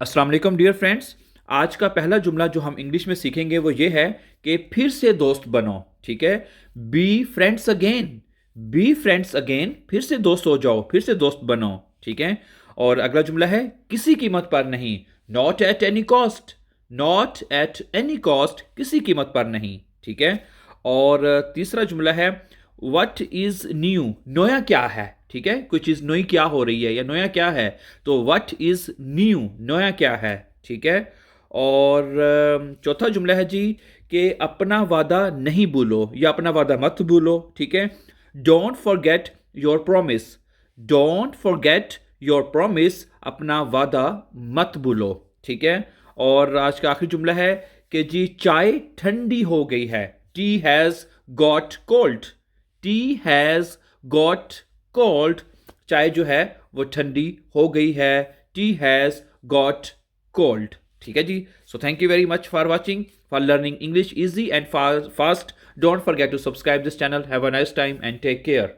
अस्सलाम वालेकुम dear friends. आज का पहला जुमला जो हम इंग्लिश में सीखेंगे वो ये है कि फिर से दोस्त बनो। ठीक है, be friends again. Be friends again, फिर से दोस्त हो जाओ, फिर से दोस्त बनो। ठीक है, और अगला जुमला है किसी कीमत पर नहीं। Not at any cost. Not at any cost, किसी कीमत पर नहीं। ठीक है, और तीसरा जुमला है वट इज न्यू। नया क्या है। ठीक है, कोई चीज नई क्या हो रही है या नया क्या है, तो वट इज न्यू, नया क्या है। ठीक है, और चौथा जुमला है जी कि अपना वादा नहीं भूलो या अपना वादा मत भूलो। ठीक है, don't forget your promise. Don't forget your promise, अपना वादा मत भूलो। ठीक है, और आज का आखिरी जुमला है कि जी चाय ठंडी हो गई है। Tea has got cold. Tea has got cold, चाय जो है वो ठंडी हो गई है। Tea has got cold. ठीक है जी, so thank you very much for watching, for learning English easy and fast. Don't forget to subscribe this channel. Have a nice time and take care.